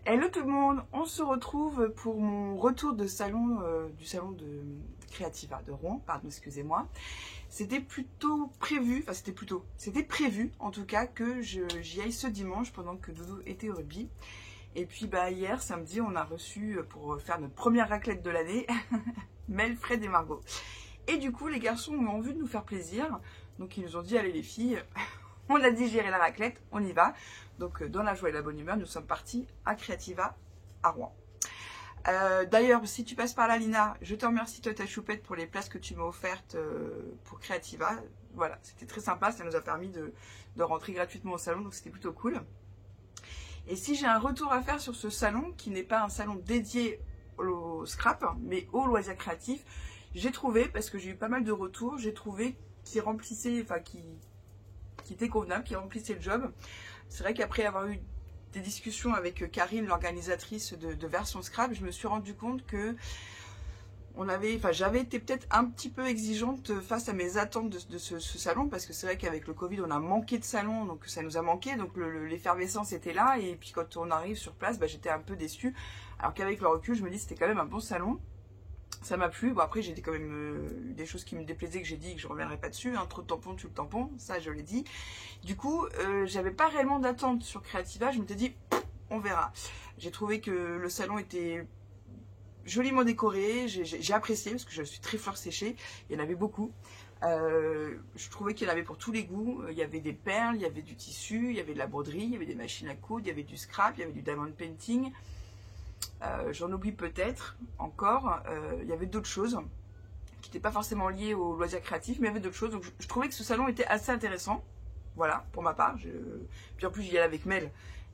Hello tout le monde, on se retrouve pour mon retour de salon, du salon de Creativa de Rouen, pardon, excusez-moi. C'était prévu en tout cas que j'y aille ce dimanche pendant que Doudou était au rugby. Et puis hier, samedi, on a reçu pour faire notre première raclette de l'année, Mel, Fred et Margot. Et du coup, les garçons ont envie de nous faire plaisir, donc ils nous ont dit, allez les filles, on a digéré la raclette, on y va. Donc dans la joie et la bonne humeur, nous sommes partis à Creativa à Rouen. D'ailleurs, si tu passes par là, Lina, je te remercie toi ta choupette pour les places que tu m'as offertes pour Creativa. Voilà, c'était très sympa, ça nous a permis de rentrer gratuitement au salon, donc c'était plutôt cool. Et si j'ai un retour à faire sur ce salon, qui n'est pas un salon dédié au scrap, mais au loisir créatif, j'ai trouvé, parce que j'ai eu pas mal de retours, j'ai trouvé qui remplissait, enfin qui était convenable, qui remplissait le job. C'est vrai qu'après avoir eu des discussions avec Karine, l'organisatrice de Version Scrap, je me suis rendu compte que j'avais été peut-être un petit peu exigeante face à mes attentes de ce salon, parce que c'est vrai qu'avec le Covid, on a manqué de salons, donc ça nous a manqué, donc l'effervescence était là, et puis quand on arrive sur place, j'étais un peu déçue, alors qu'avec le recul, je me dis c'était quand même un bon salon. Ça m'a plu. Bon, après, j'ai quand même eu des choses qui me déplaisaient, que j'ai dit que je ne reviendrai pas dessus. Hein. Trop de tampons, tue le tampon. Ça, je l'ai dit. Du coup, j'avais pas réellement d'attente sur Creativa. Je m'étais dit, on verra. J'ai trouvé que le salon était joliment décoré. J'ai apprécié parce que je suis très fleur séchée. Il y en avait beaucoup. Je trouvais qu'il y en avait pour tous les goûts. Il y avait des perles, il y avait du tissu, il y avait de la broderie, il y avait des machines à coudre, il y avait du scrap, il y avait du diamond painting. J'en oublie peut-être encore, il y avait d'autres choses qui n'étaient pas forcément liées au loisir créatif, mais il y avait d'autres choses, donc je trouvais que ce salon était assez intéressant, voilà, pour ma part. Puis en plus j'y allais avec Mel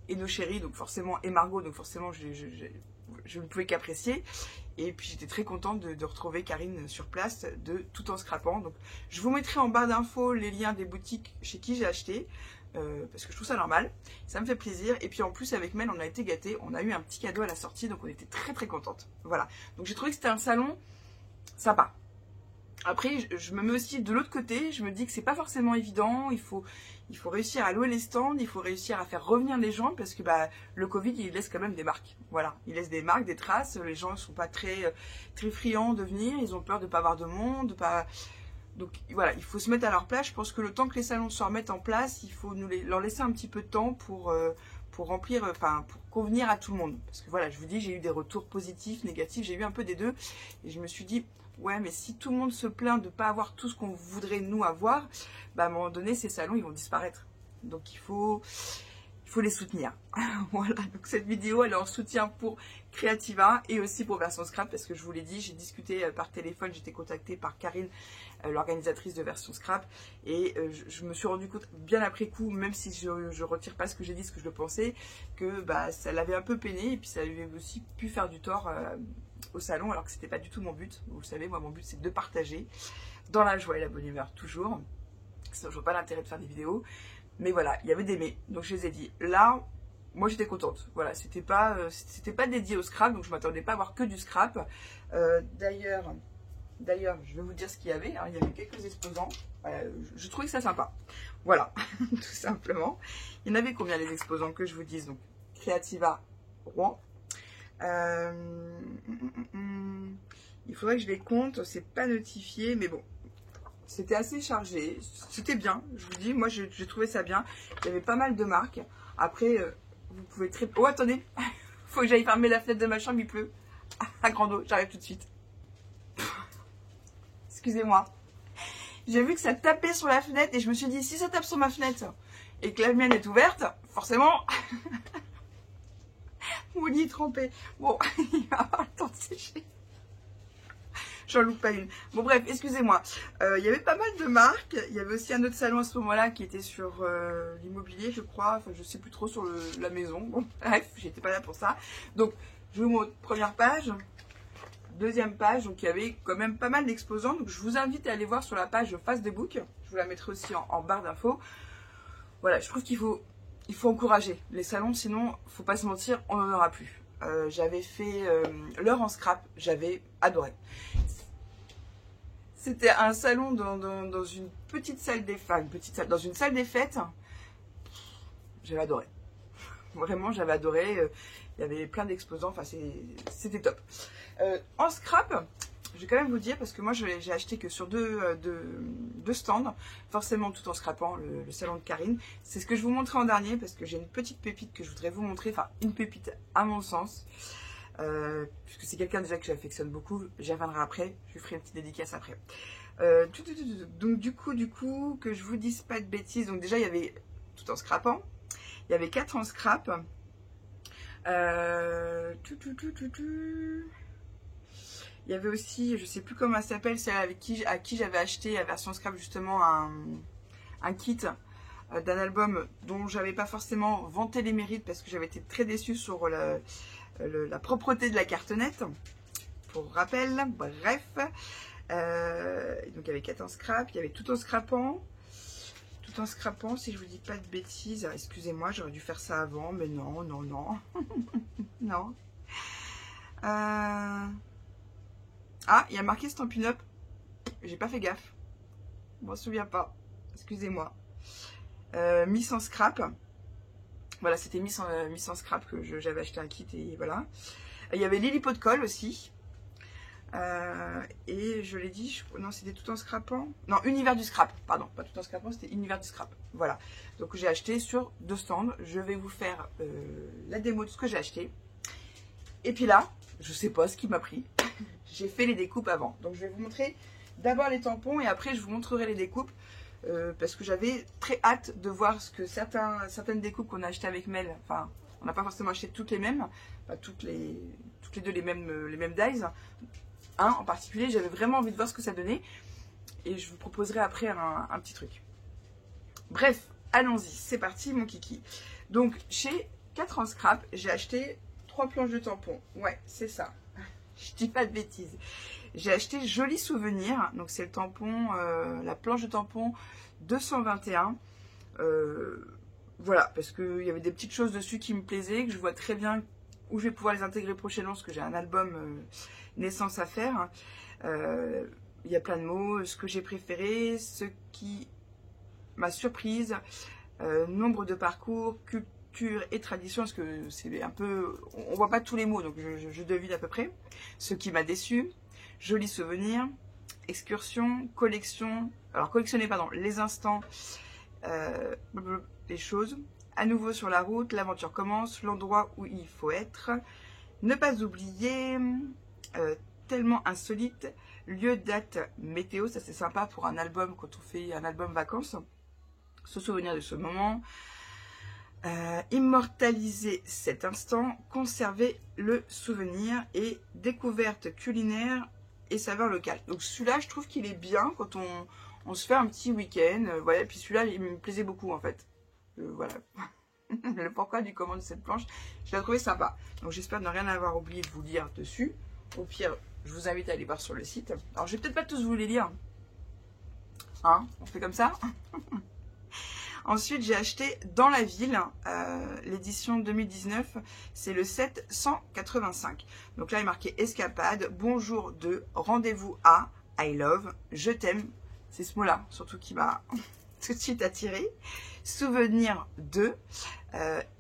et nos chéris, donc forcément, et Margot, donc forcément je ne pouvais qu'apprécier, et puis j'étais très contente de retrouver Karine sur place, tout en scrapant. Donc je vous mettrai en barre d'infos les liens des boutiques chez qui j'ai acheté, parce que je trouve ça normal, ça me fait plaisir. Et puis en plus avec Mel on a été gâtés, on a eu un petit cadeau à la sortie, donc on était très très contente. Voilà, donc j'ai trouvé que c'était un salon sympa. Après je me mets aussi de l'autre côté, je me dis que c'est pas forcément évident, il faut réussir à louer les stands, il faut réussir à faire revenir les gens, parce que le Covid il laisse quand même des marques, voilà, il laisse des marques, des traces, les gens ne sont pas très friands de venir, ils ont peur de pas avoir de monde, donc voilà, il faut se mettre à leur place. Je pense que le temps que les salons se remettent en place, il faut leur laisser un petit peu de temps pour remplir, pour convenir à tout le monde. Parce que voilà, je vous dis, j'ai eu des retours positifs, négatifs, j'ai eu un peu des deux. Et je me suis dit, ouais, mais si tout le monde se plaint de ne pas avoir tout ce qu'on voudrait nous avoir, à un moment donné, ces salons, ils vont disparaître. Donc il faut les soutenir. Voilà, donc cette vidéo, elle est en soutien pour Creativa et aussi pour Version Scrap, parce que je vous l'ai dit, j'ai discuté par téléphone, j'étais contactée par Karine, l'organisatrice de Version Scrap, et je me suis rendu compte bien après coup, même si je retire pas ce que j'ai dit, ce que je le pensais, que ça l'avait un peu peiné, et puis ça avait aussi pu faire du tort au salon, alors que c'était pas du tout mon but. Vous le savez, moi mon but c'est de partager dans la joie et la bonne humeur toujours, sinon je vois pas l'intérêt de faire des vidéos. Mais voilà, il y avait des mais, donc je les ai dit. Là, moi j'étais contente. Voilà, c'était pas dédié au scrap, donc je m'attendais pas à avoir que du scrap. D'ailleurs, je vais vous dire ce qu'il y avait. Hein, il y avait quelques exposants. Je trouvais ça sympa. Voilà, tout simplement. Il y en avait combien les exposants, que je vous dise? Donc, Creativa Rouen. Il faudrait que je les compte. C'est pas notifié, mais bon. C'était assez chargé, c'était bien, je vous dis, moi j'ai trouvé ça bien. Il y avait pas mal de marques. Après, vous pouvez très... Oh, attendez, faut que j'aille fermer la fenêtre de ma chambre, il pleut. À grande eau, j'arrive tout de suite. Excusez-moi. J'ai vu que ça tapait sur la fenêtre et je me suis dit, si ça tape sur ma fenêtre et que la mienne est ouverte, forcément, mon lit est trempé. Bon, il va avoir le temps de sécher. J'en loupe pas une. Bon bref, excusez-moi. Il y avait pas mal de marques. Il y avait aussi un autre salon à ce moment-là qui était sur l'immobilier, je crois. Enfin, je sais plus trop, sur la maison. Bon, bref, j'étais pas là pour ça. Donc, je vous montre première page, deuxième page. Donc, il y avait quand même pas mal d'exposants. Donc, je vous invite à aller voir sur la page Facebook. Je vous la mettrai aussi en barre d'infos. Voilà, je trouve qu'il faut encourager les salons. Sinon, faut pas se mentir, on n'en aura plus. J'avais fait l'heure en scrap. J'avais adoré. C'était un salon dans une petite salle des fêtes, dans une salle des fêtes. J'avais adoré. Vraiment, j'avais adoré. Il y avait plein d'exposants. Enfin, c'était top. En scrap, je vais quand même vous dire, parce que moi, j'ai acheté que sur deux stands. Forcément, tout en scrapant, le salon de Karine. C'est ce que je vous montrais en dernier, parce que j'ai une petite pépite que je voudrais vous montrer. Enfin, une pépite à mon sens. Puisque c'est quelqu'un déjà que j'affectionne beaucoup. J'y reviendrai après. Je lui ferai une petite dédicace après. Donc du coup, que je vous dise pas de bêtises. Donc déjà, il y avait tout en scrapant. Il y avait 4 en scrap. Il y avait aussi, je sais plus comment elle s'appelle, celle à qui j'avais acheté la version scrap justement un kit d'un album dont j'avais pas forcément vanté les mérites parce que j'avais été très déçue sur la propreté de la cartonnette. Pour rappel, bref. Donc il y avait 4 en scrap, il y avait tout en scrapant. Tout en scrapant, si je vous dis pas de bêtises. Excusez-moi, j'aurais dû faire ça avant, mais non. Non. Ah, il y a marqué Stampin' Up. J'ai pas fait gaffe. Je m'en souviens pas. Excusez-moi. Miss en scrap. Voilà, c'était Miss en scrap que j'avais acheté un kit et voilà. Il y avait Lily Pot de colle aussi. Et je l'ai dit, non, c'était tout en scrapant. Non, Univers du scrap, pardon, pas tout en scrapant, c'était Univers du scrap. Voilà. Donc j'ai acheté sur 2 stands. Je vais vous faire la démo de ce que j'ai acheté. Et puis là, je sais pas ce qui m'a pris. J'ai fait les découpes avant. Donc je vais vous montrer d'abord les tampons et après je vous montrerai les découpes. Parce que j'avais très hâte de voir ce que certaines découpes qu'on a achetées avec Mel. Enfin, on n'a pas forcément acheté toutes les mêmes. Pas toutes les deux les mêmes dies. En particulier, j'avais vraiment envie de voir ce que ça donnait. Et je vous proposerai après un petit truc. Bref, allons-y. C'est parti, mon kiki. Donc, chez 4 en scrap, j'ai acheté 3 planches de tampons. Ouais, c'est ça. Je dis pas de bêtises. J'ai acheté Joli Souvenir. Donc, c'est le tampon, la planche de tampon 221. Voilà, parce qu'il y avait des petites choses dessus qui me plaisaient, que je vois très bien où je vais pouvoir les intégrer prochainement, parce que j'ai un album naissance à faire. Il y a plein de mots, ce que j'ai préféré, ce qui m'a surprise, nombre de parcours, culture et tradition, parce que c'est un peu, on voit pas tous les mots, donc je devine à peu près. Ce qui m'a déçu, Joli Souvenir, excursion, collection, alors collectionner, pardon, les instants, les choses. À nouveau sur la route, l'aventure commence, l'endroit où il faut être. Ne pas oublier, tellement insolite, lieu, date, météo, ça c'est sympa pour un album quand on fait un album vacances. Se souvenir de ce moment. Immortaliser cet instant, conserver le souvenir et découverte culinaire et saveur locale. Donc celui-là, je trouve qu'il est bien quand on se fait un petit week-end. Voilà, et puis celui-là, il me plaisait beaucoup en fait. Voilà. Le pourquoi du comment de cette planche, je l'ai trouvé sympa. Donc j'espère ne rien avoir oublié de vous lire dessus. Au pire, je vous invite à aller voir sur le site. Alors je vais peut-être pas tous vous les lire. Hein, on fait comme ça. Ensuite, j'ai acheté Dans la ville, l'édition 2019. C'est le 785. Donc là, il est marqué Escapade, Bonjour de, Rendez-vous à, I love, Je t'aime. C'est ce mot-là, surtout qui m'a tout de suite attiré. Souvenir de,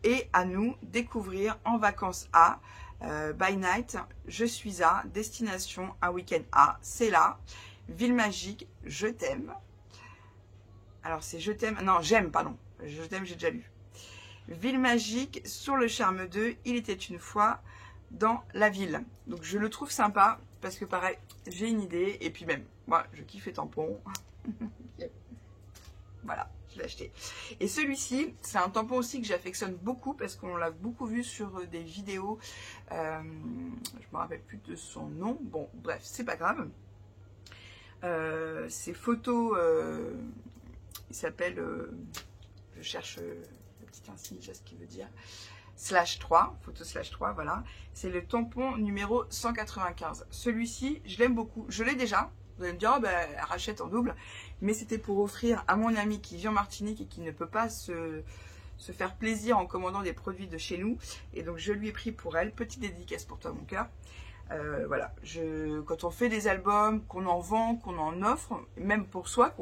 et à nous, découvrir, en vacances à, by night, je suis à, destination, un week-end à, c'est là, ville magique, je t'aime. Alors c'est je t'aime, non j'aime pardon, je t'aime j'ai déjà lu. Ville magique, sur le charme 2, il était une fois dans la ville. Donc je le trouve sympa parce que pareil, j'ai une idée et puis même, moi je kiffe les tampons. Voilà, je l'ai acheté. Et celui-ci, c'est un tampon aussi que j'affectionne beaucoup parce qu'on l'a beaucoup vu sur des vidéos. Je me rappelle plus de son nom. Bon, bref, c'est pas grave. C'est photo... il s'appelle, je cherche le petit insigne, je sais ce qu'il veut dire, /3, photo /3, voilà. C'est le tampon numéro 195. Celui-ci, je l'aime beaucoup. Je l'ai déjà. Vous allez me dire, oh, ben, rachète en double. Mais c'était pour offrir à mon ami qui vit en Martinique et qui ne peut pas se faire plaisir en commandant des produits de chez nous. Et donc, je lui ai pris pour elle. Petite dédicace pour toi, mon cœur. Voilà, quand on fait des albums, qu'on en vend, qu'on en offre, même pour soi,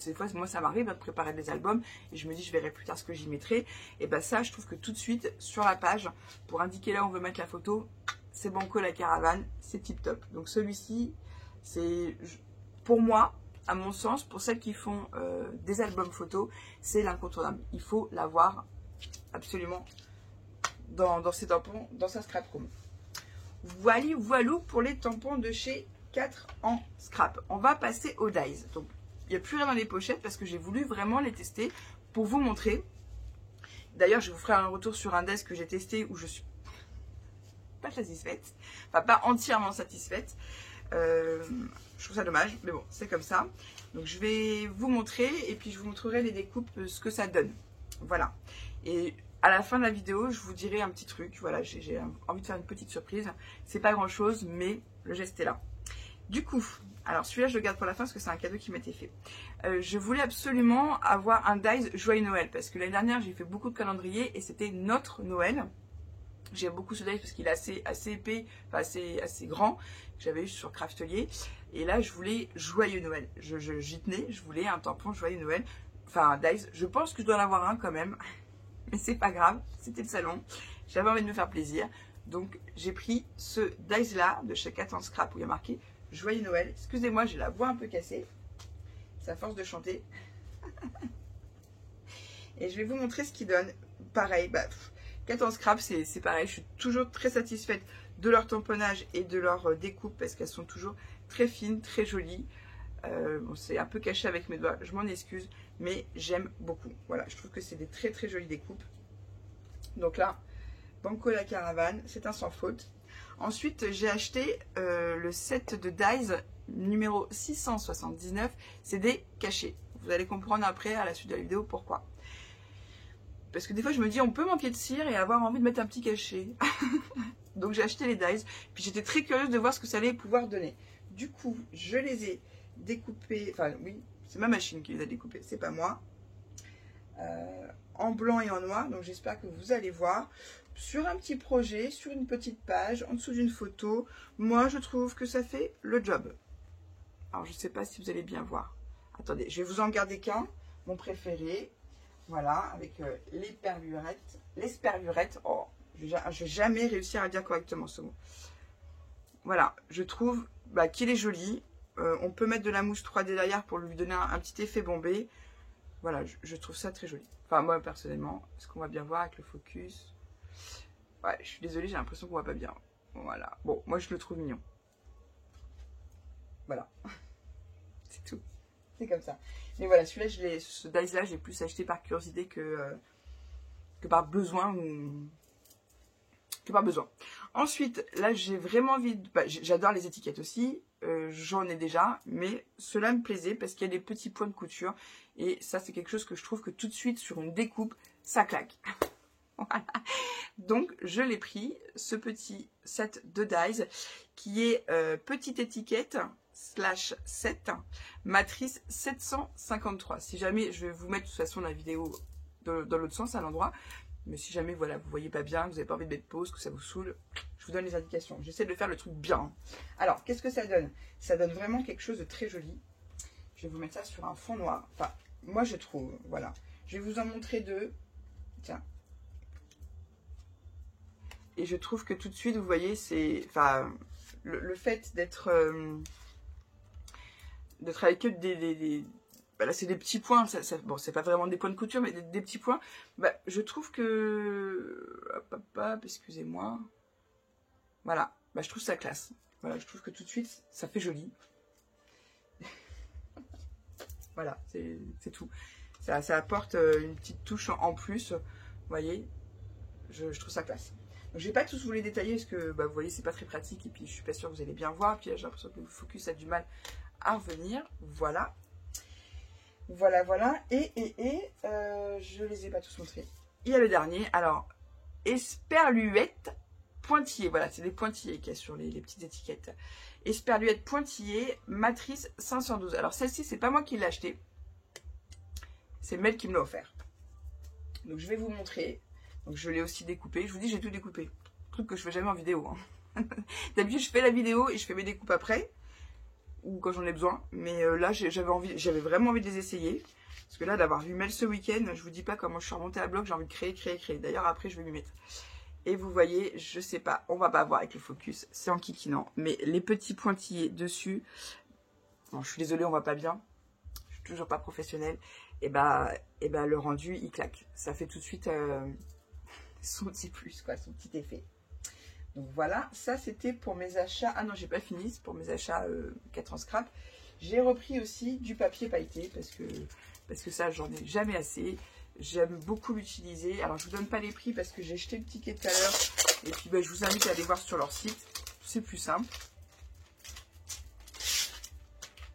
des fois moi ça m'arrive de préparer des albums et je me dis je verrai plus tard ce que j'y mettrai, et ben ça je trouve que tout de suite sur la page, pour indiquer là où on veut mettre la photo, c'est banco la caravane, c'est tip top. Donc celui-ci, c'est pour moi, à mon sens, pour celles qui font des albums photos, c'est l'incontournable. Il faut l'avoir absolument dans ses tampons, dans sa scrap room. Voilà pour les tampons de chez 4 en scrap. On va passer aux dies. Donc, il n'y a plus rien dans les pochettes parce que j'ai voulu vraiment les tester pour vous montrer. D'ailleurs, je vous ferai un retour sur un dies que j'ai testé où je suis pas satisfaite. Enfin, pas entièrement satisfaite. Je trouve ça dommage, mais bon, c'est comme ça. Donc, je vais vous montrer et puis je vous montrerai les découpes, ce que ça donne. Voilà. Et à la fin de la vidéo, je vous dirai un petit truc. Voilà, j'ai envie de faire une petite surprise. C'est pas grand chose, mais le geste est là. Du coup, alors celui-là, je le garde pour la fin parce que c'est un cadeau qui m'était fait. Je voulais absolument avoir un dies Joyeux Noël parce que l'année dernière, j'ai fait beaucoup de calendriers et c'était notre Noël. J'aime beaucoup ce dies parce qu'il est assez épais, enfin assez grand, que j'avais eu sur Craftelier. Et là, je voulais Joyeux Noël. J'y tenais, je voulais un tampon Joyeux Noël. Enfin, un dies. Je pense que je dois en avoir un quand même. Mais c'est pas grave, c'était le salon. J'avais envie de me faire plaisir. Donc, j'ai pris ce dies là de chez 4 en scrap où il y a marqué Joyeux Noël. Excusez-moi, j'ai la voix un peu cassée. C'est à force de chanter. Et je vais vous montrer ce qu'ils donnent. Pareil, 4 en scrap, c'est pareil. Je suis toujours très satisfaite de leur tamponnage et de leur découpe parce qu'elles sont toujours très fines, très jolies. Bon, c'est un peu caché avec mes doigts, je m'en excuse, mais j'aime beaucoup. Voilà, je trouve que c'est des très très jolies découpes. Donc là, banco la caravane, c'est un sans faute. Ensuite, j'ai acheté le set de dies numéro 679, c'est des cachets. Vous allez comprendre après, à la suite de la vidéo, pourquoi. Parce que des fois, je me dis, on peut manquer de cire et avoir envie de mettre un petit cachet. Donc j'ai acheté les dies, puis j'étais très curieuse de voir ce que ça allait pouvoir donner. Du coup, je les ai découpés, enfin oui, c'est ma machine qui les a découpés, c'est pas moi, en blanc et en noir. Donc j'espère que vous allez voir sur un petit projet, sur une petite page, en dessous d'une photo. Moi, je trouve que ça fait le job. Alors, je sais pas si vous allez bien voir. Attendez, je vais vous en garder qu'un, mon préféré. Voilà, avec l'éperlurette. L'esperlurette. Oh, je vais jamais réussir à dire correctement ce mot. Voilà, je trouve qu'il est joli. On peut mettre de la mousse 3D derrière pour lui donner un petit effet bombé. Voilà, je trouve ça très joli. Enfin, moi, personnellement, ce qu'on va bien voir avec le focus. Ouais, je suis désolée, j'ai l'impression qu'on voit pas bien. Voilà. Bon, moi, je le trouve mignon. Voilà. C'est tout. C'est comme ça. Mais voilà, celui-là, ce dies-là, j'ai plus acheté par curiosité que par besoin que par besoin. Ensuite, là, j'ai vraiment envie de... j'adore les étiquettes aussi. J'en ai déjà, mais cela me plaisait parce qu'il y a des petits points de couture. Et ça, c'est quelque chose que je trouve que tout de suite, sur une découpe, ça claque. Voilà. Donc, je l'ai pris, ce petit set de dies, qui est petite étiquette /7, matrice 753. Si jamais, je vais vous mettre de toute façon la vidéo dans l'autre sens, à l'endroit. Mais si jamais, voilà, vous voyez pas bien, que vous n'avez pas envie de mettre pause, que ça vous saoule, je vous donne les indications. J'essaie de faire le truc bien. Alors, qu'est-ce que ça donne? Ça donne vraiment quelque chose de très joli. Je vais vous mettre ça sur un fond noir. Enfin, moi, je trouve, voilà. Je vais vous en montrer deux. Tiens. Et je trouve que tout de suite, vous voyez, c'est... Enfin, le fait d'être avec des là, c'est des petits points. Bon, c'est pas vraiment des points de couture, mais des petits points. Je trouve que... excusez-moi. Voilà. Je trouve ça classe. Voilà, je trouve que tout de suite, ça fait joli. Voilà, c'est tout. Ça apporte une petite touche en plus. Vous voyez, je trouve ça classe. Donc, je vais pas tous vous les détailler parce que vous voyez, c'est pas très pratique. Et puis, je suis pas sûre que vous allez bien voir. Puis, j'ai l'impression que le focus a du mal à revenir. Voilà. Voilà. Et je les ai pas tous montrés. Il y a le dernier. Alors, Esperluette pointillé. Voilà, c'est des pointillés qu'il y a sur les petites étiquettes. Esperluette pointillé, matrice 512. Alors, celle-ci, c'est pas moi qui l'ai acheté. C'est Mel qui me l'a offert. Donc, je vais vous montrer. Donc, je l'ai aussi découpé. Je vous dis, j'ai tout découpé. truc que je fais jamais en vidéo. Hein. D'habitude, je fais la vidéo et je fais mes découpes après, ou quand j'en ai besoin. Mais là, j'avais vraiment envie de les essayer. Parce que là, d'avoir vu Mel ce week-end, je vous dis pas comment je suis remontée à bloc, j'ai envie de créer. D'ailleurs, après, je vais m'y mettre. Et vous voyez, je sais pas, on va pas voir avec le focus, c'est en kikinant. Mais les petits pointillés dessus, bon, je suis désolée, on voit pas bien. Je suis toujours pas professionnelle. Et bah, le rendu, il claque. Ça fait tout de suite son petit plus, quoi, son petit effet. Donc voilà, ça c'était pour mes achats. Ah non, j'ai pas fini, c'est pour mes achats 4 en scrap. J'ai repris aussi du papier pailleté parce que ça, j'en ai jamais assez. J'aime beaucoup l'utiliser. Alors, je vous donne pas les prix parce que j'ai jeté le ticket tout à l'heure. Et puis, je vous invite à aller voir sur leur site. C'est plus simple.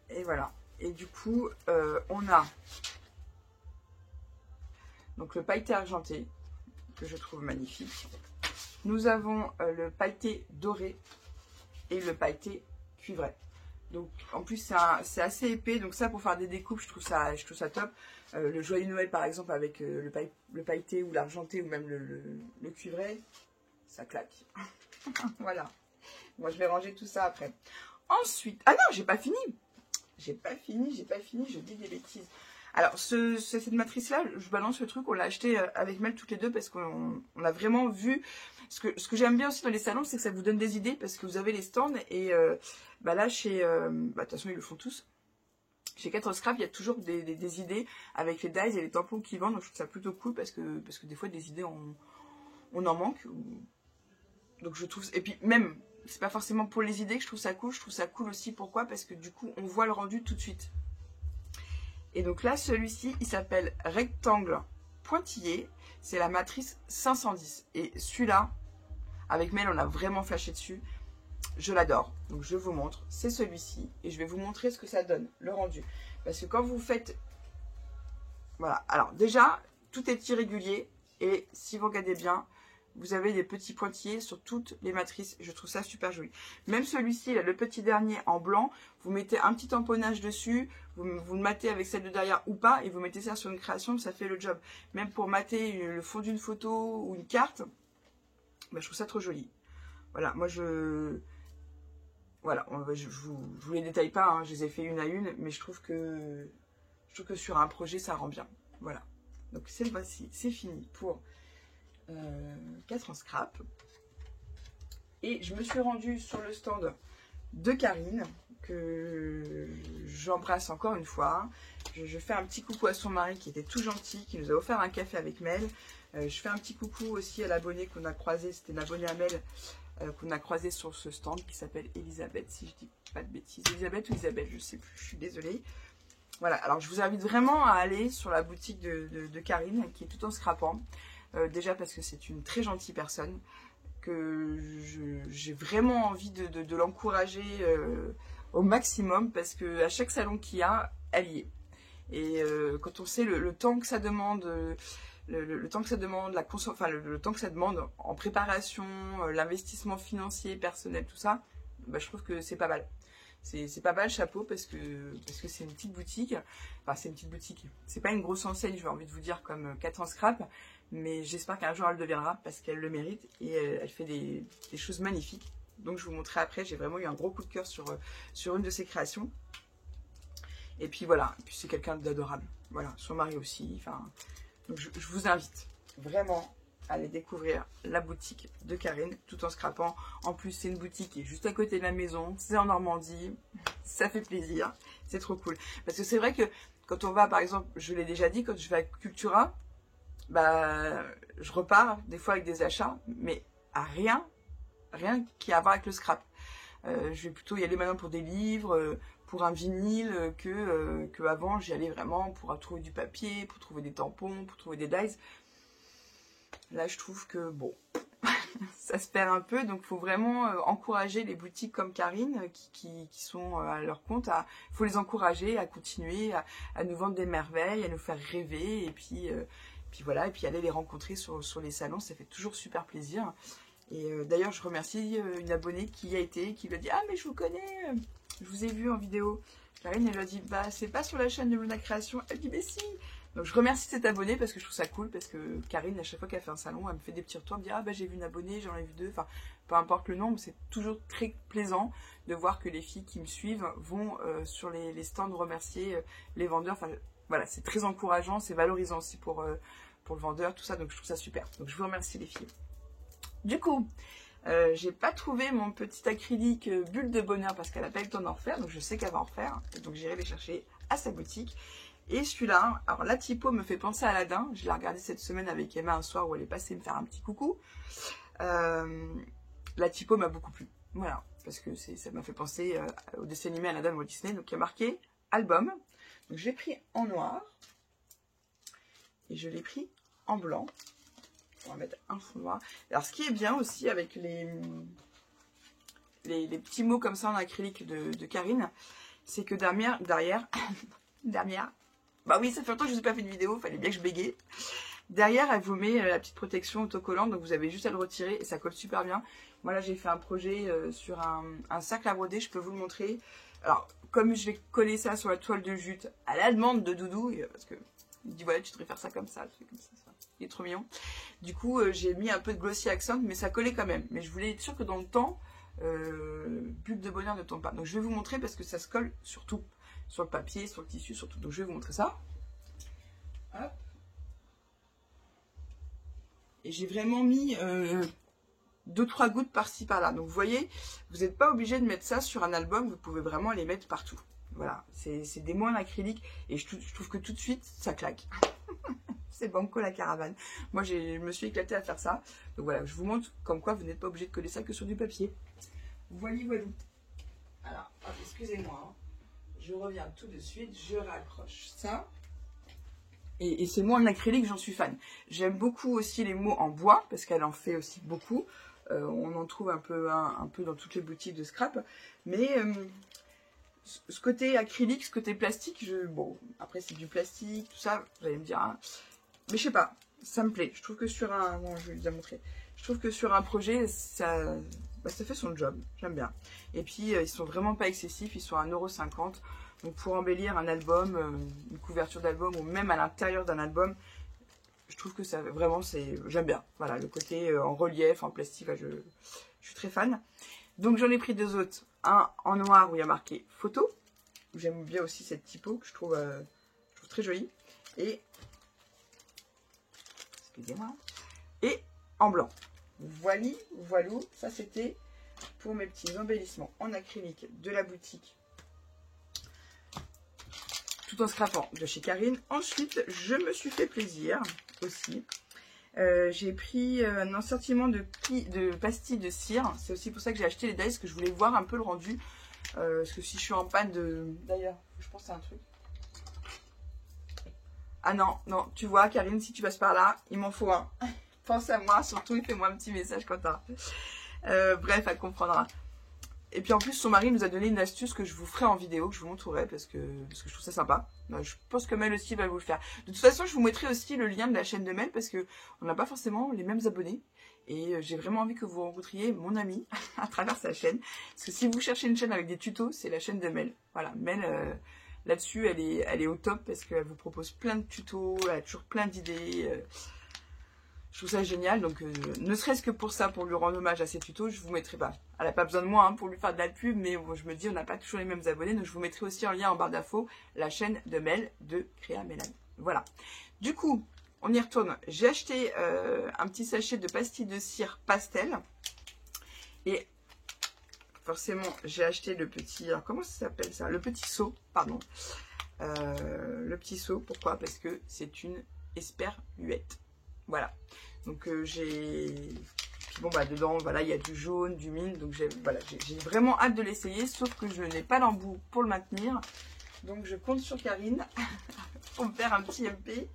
Et voilà. Et du coup, on a donc le pailleté argenté que je trouve magnifique. Nous avons le pailleté doré et le pailleté cuivré. Donc en plus c'est assez épais, donc ça pour faire des découpes je trouve ça top. Le joyeux Noël par exemple avec le pailleté ou l'argenté ou même le cuivré, ça claque. Voilà. Moi je vais ranger tout ça après. Ensuite, ah non j'ai pas fini, je dis des bêtises. Alors cette matrice là, je balance le truc, on l'a acheté avec Mel toutes les deux parce qu'on a vraiment vu. Ce que j'aime bien aussi dans les salons, c'est que ça vous donne des idées parce que vous avez les stands et là chez, de toute façon ils le font tous. Chez 4 Scrap, il y a toujours des idées avec les dies et les tampons qui vendent, donc je trouve ça plutôt cool parce que des fois des idées on en manque. Donc je trouve, et puis même, c'est pas forcément pour les idées que je trouve ça cool aussi, pourquoi? Parce que du coup on voit le rendu tout de suite. Et donc là celui-ci il s'appelle Rectangle Pointillé, c'est la matrice 510 et celui-là avec Mel on a vraiment flashé dessus, je l'adore. Donc je vous montre, c'est celui-ci et je vais vous montrer ce que ça donne, le rendu, parce que quand vous faites, voilà, alors déjà tout est irrégulier et si vous regardez bien vous avez des petits pointillés sur toutes les matrices, je trouve ça super joli. Même celui-ci, là, le petit dernier en blanc, vous mettez un petit tamponnage dessus, vous le matez avec celle de derrière ou pas, et vous mettez ça sur une création, ça fait le job. Même pour mater le fond d'une photo ou une carte, je trouve ça trop joli. Voilà, moi voilà, je vous les détaille pas, hein, je les ai fait une à une, mais je trouve que sur un projet, ça rend bien. Voilà, donc c'est le voici, c'est fini pour 4 en scrap. Et je me suis rendue sur le stand de Karine, que j'embrasse encore une fois. Je fais un petit coucou à son mari qui était tout gentil, qui nous a offert un café avec Mel. Je fais un petit coucou aussi à l'abonnée qu'on a croisé, c'était une abonnée à Mel qu'on a croisé sur ce stand qui s'appelle Elisabeth, si je dis pas de bêtises. Elisabeth ou Isabelle, je sais plus, je suis désolée. Voilà, alors je vous invite vraiment à aller sur la boutique de Karine qui est tout en scrapant. Déjà parce que c'est une très gentille personne, que j'ai vraiment envie de l'encourager au maximum, parce que à chaque salon qu'il y a, elle y est. Et quand on sait le temps que ça demande, le temps que ça demande, le temps que ça demande en préparation, l'investissement financier, personnel, tout ça, je trouve que c'est pas mal. C'est pas mal, chapeau, parce que c'est une petite boutique. Enfin, c'est une petite boutique. C'est pas une grosse enseigne, j'ai envie de vous dire, comme 4 en scrap. Mais j'espère qu'un jour elle le deviendra parce qu'elle le mérite et elle fait des choses magnifiques. Donc je vous montrerai après, j'ai vraiment eu un gros coup de cœur sur une de ses créations. Et puis voilà, et puis c'est quelqu'un d'adorable. Voilà, son mari aussi. Enfin, donc je vous invite vraiment à aller découvrir la boutique de Karine tout en scrapant. En plus, c'est une boutique qui est juste à côté de la maison, c'est en Normandie, ça fait plaisir, c'est trop cool. Parce que c'est vrai que quand on va, par exemple, je l'ai déjà dit, quand je vais à Cultura, je repars des fois avec des achats, mais à rien qui a à voir avec le scrap. Je vais plutôt y aller maintenant pour des livres, pour un vinyle, que avant j'y allais vraiment pour trouver du papier, pour trouver des tampons, pour trouver des dies. Là je trouve que bon, ça se perd un peu, donc il faut vraiment encourager les boutiques comme Karine qui sont à leur compte. Il faut les encourager à continuer, à nous vendre des merveilles, à nous faire rêver, et puis voilà, et puis aller les rencontrer sur les salons, ça fait toujours super plaisir. Et d'ailleurs, je remercie une abonnée qui y a été, qui lui a dit « Ah, mais je vous connais, je vous ai vu en vidéo. » Karine, elle lui a dit « Bah, c'est pas sur la chaîne de Luna Création. » Elle dit « Mais si !» Donc je remercie cet abonné parce que je trouve ça cool, parce que Karine, à chaque fois qu'elle fait un salon, elle me fait des petits retours, elle me dit ah bah j'ai vu une abonnée, j'en ai vu 2, enfin peu importe le nombre, c'est toujours très plaisant de voir que les filles qui me suivent vont sur les stands remercier les vendeurs, enfin voilà, c'est très encourageant, c'est valorisant aussi pour le vendeur, tout ça, donc je trouve ça super. Donc je vous remercie les filles. Du coup, j'ai pas trouvé mon petit acrylique bulle de bonheur parce qu'elle a pas eu le temps d'en refaire, donc je sais qu'elle va en refaire, donc j'irai les chercher à sa boutique. Et celui-là, alors la typo me fait penser à Aladdin, je l'ai regardé cette semaine avec Emma un soir où elle est passée me faire un petit coucou. La typo m'a beaucoup plu, voilà, parce que ça m'a fait penser au dessin animé Aladdin Walt Disney, donc il y a marqué album. Donc je l'ai pris en noir et je l'ai pris en blanc. On va mettre un fond noir. Alors ce qui est bien aussi avec les petits mots comme ça en acrylique de Karine, c'est que derrière, bah oui, ça fait longtemps que je ne vous ai pas fait de vidéo, il fallait bien que je bégaye. Derrière, elle vous met la petite protection autocollante, donc vous avez juste à le retirer et ça colle super bien. Moi là, j'ai fait un projet sur un cercle à broder, je peux vous le montrer. Alors, comme je vais coller ça sur la toile de jute à la demande de Doudou, parce que il me dit voilà, tu devrais faire ça comme ça, il est trop mignon. Du coup, j'ai mis un peu de glossy accent, mais ça collait quand même. Mais je voulais être sûre que dans le temps, bulle de bonheur ne tombe pas. Donc je vais vous montrer parce que ça se colle sur tout. Sur le papier, sur le tissu, sur tout. Donc je vais vous montrer ça. Hop. Et j'ai vraiment mis 2-3 gouttes par-ci par-là. Donc vous voyez, vous n'êtes pas obligé de mettre ça sur un album, vous pouvez vraiment les mettre partout. Voilà, c'est des mots en acrylique et je trouve que tout de suite, ça claque. C'est banco la caravane. Moi, je me suis éclatée à faire ça. Donc voilà, je vous montre comme quoi vous n'êtes pas obligé de coller ça que sur du papier. Voilà. Alors, excusez-moi, hein. Je reviens tout de suite, je raccroche ça. Et ces mots en acrylique, j'en suis fan. J'aime beaucoup aussi les mots en bois, parce qu'elle en fait aussi beaucoup. On en trouve un peu dans toutes les boutiques de scrap. Mais ce côté acrylique, ce côté plastique, bon, après c'est du plastique, tout ça, vous allez me dire, hein, mais je sais pas, ça me plaît. Je trouve que sur un, bon, je vais vous montrer. Je trouve que sur un projet, ça fait son job, j'aime bien. Et puis, ils sont vraiment pas excessifs, ils sont à 1,50 €. Donc pour embellir un album, une couverture d'album, ou même à l'intérieur d'un album, je trouve que ça, vraiment, j'aime bien. Voilà, le côté en relief, en plastique, je suis très fan. Donc j'en ai pris 2 autres. Un en noir où il y a marqué photo. J'aime bien aussi cette typo que je trouve très jolie. Et, excusez-moi, et en blanc. Voilà, ça c'était pour mes petits embellissements en acrylique de la boutique. Tout en scrapant de chez Karine. Ensuite, je me suis fait plaisir aussi. J'ai pris un assortiment de pastilles de cire. C'est aussi pour ça que j'ai acheté les dies, parce que je voulais voir un peu le rendu. Parce que si je suis en panne de... D'ailleurs, je pense à un truc. Ah non, tu vois, Karine, si tu passes par là, il m'en faut un. Pense à moi, surtout, et fais-moi un petit message quand t'as. Bref, elle comprendra. Et puis en plus, son mari nous a donné une astuce que je vous ferai en vidéo, que je vous montrerai parce que je trouve ça sympa. Je pense que Mel aussi va vous le faire. De toute façon, je vous mettrai aussi le lien de la chaîne de Mel parce que on n'a pas forcément les mêmes abonnés. Et j'ai vraiment envie que vous rencontriez mon ami à travers sa chaîne. Parce que si vous cherchez une chaîne avec des tutos, c'est la chaîne de Mel. Voilà, Mel, là-dessus, elle est au top parce qu'elle vous propose plein de tutos, elle a toujours plein d'idées. Je trouve ça génial, donc ne serait-ce que pour ça, pour lui rendre hommage à ses tutos, je vous mettrai pas. Elle n'a pas besoin de moi pour lui faire de la pub, mais bon, je me dis, on n'a pas toujours les mêmes abonnés, donc je vous mettrai aussi en lien en barre d'infos la chaîne de Mel de Créa Mélanie. Voilà. Du coup, on y retourne. J'ai acheté un petit sachet de pastilles de cire pastel. Et forcément, j'ai acheté le petit... Alors, comment ça s'appelle ça? Le petit seau, pardon. Le petit seau, pourquoi? Parce que c'est une esperluette. Voilà. Donc j'ai... Puis bon, bah dedans, voilà, il y a du jaune, du mine. Donc j'ai vraiment hâte de l'essayer. Sauf que je n'ai pas l'embout pour le maintenir. Donc je compte sur Karine pour me faire un petit MP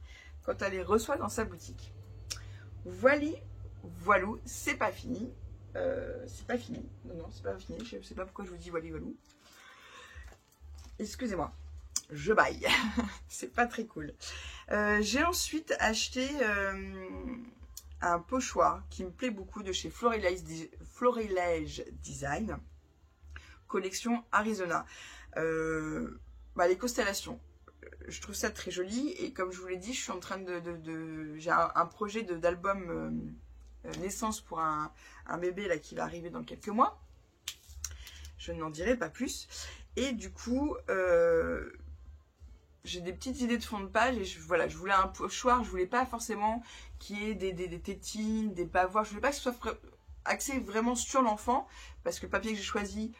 quand elle les reçoit dans sa boutique. Voilà, c'est pas fini. C'est pas fini. Non, c'est pas fini. Je sais pas pourquoi je vous dis voilà. Excusez-moi. Je baille. C'est pas très cool. J'ai ensuite acheté un pochoir qui me plaît beaucoup de chez Florilège Design. Collection Arizona. Les constellations. je trouve ça très joli. Et comme je vous l'ai dit, je suis en train j'ai un projet d'album naissance pour un bébé là qui va arriver dans quelques mois. Je n'en dirai pas plus. Et du coup, j'ai des petites idées de fond de page. Et voilà, je voulais un pochoir. Je voulais pas forcément qu'il y ait des tétines, des bavoirs. Je voulais pas que ce soit axé vraiment sur l'enfant. Parce que le papier que j'ai choisi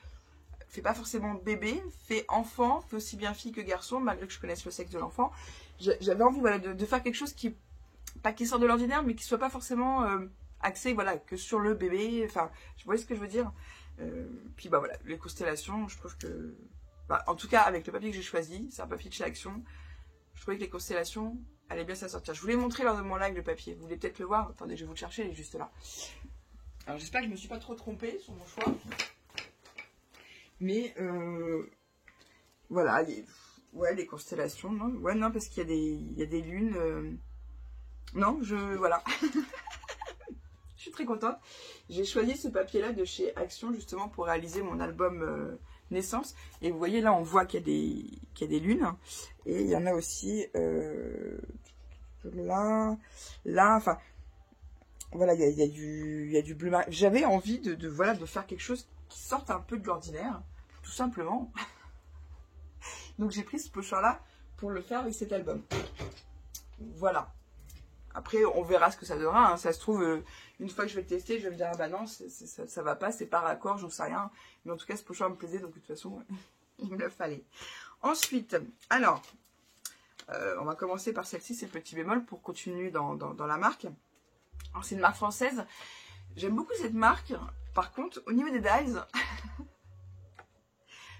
fait pas forcément bébé, fait enfant, fait aussi bien fille que garçon, malgré que je connaisse le sexe de l'enfant. J'avais envie voilà, de faire quelque chose qui, pas qui sort de l'ordinaire, mais qui soit pas forcément axé voilà, que sur le bébé. Enfin, vous voyez ce que je veux dire. Puis bah voilà, les constellations, je trouve que... Bah, en tout cas, avec le papier que j'ai choisi, c'est un papier de chez Action, je trouvais que les constellations allaient bien s'en sortir. Je vous l'ai montré lors de mon live, le papier. Vous voulez peut-être le voir. Attendez, je vais vous le chercher, il est juste là. Alors j'espère que je me suis pas trop trompée sur mon choix. Mais voilà, les constellations, non, ouais, non, parce qu'il y a des lunes. Non, voilà. Je suis très contente. J'ai choisi ce papier-là de chez Action justement pour réaliser mon album naissance. Et vous voyez là, on voit qu'il y a des lunes. Et il y en a aussi là, enfin. Voilà, il y a du bleu marine. J'avais envie voilà, de faire quelque chose qui sorte un peu de l'ordinaire, tout simplement. Donc j'ai pris ce pochoir-là pour le faire avec cet album. Voilà. Après, on verra ce que ça donnera. Hein. Ça se trouve, une fois que je vais le tester, je vais me dire, ah bah non, ça va pas, c'est pas raccord, j'en sais rien. Mais en tout cas, ce pochoir me plaisait, donc de toute façon, il me le fallait. Ensuite, alors, on va commencer par celle-ci, c'est le petit bémol, pour continuer dans la marque. Alors, c'est une marque française. J'aime beaucoup cette marque. Par contre, au niveau des dies,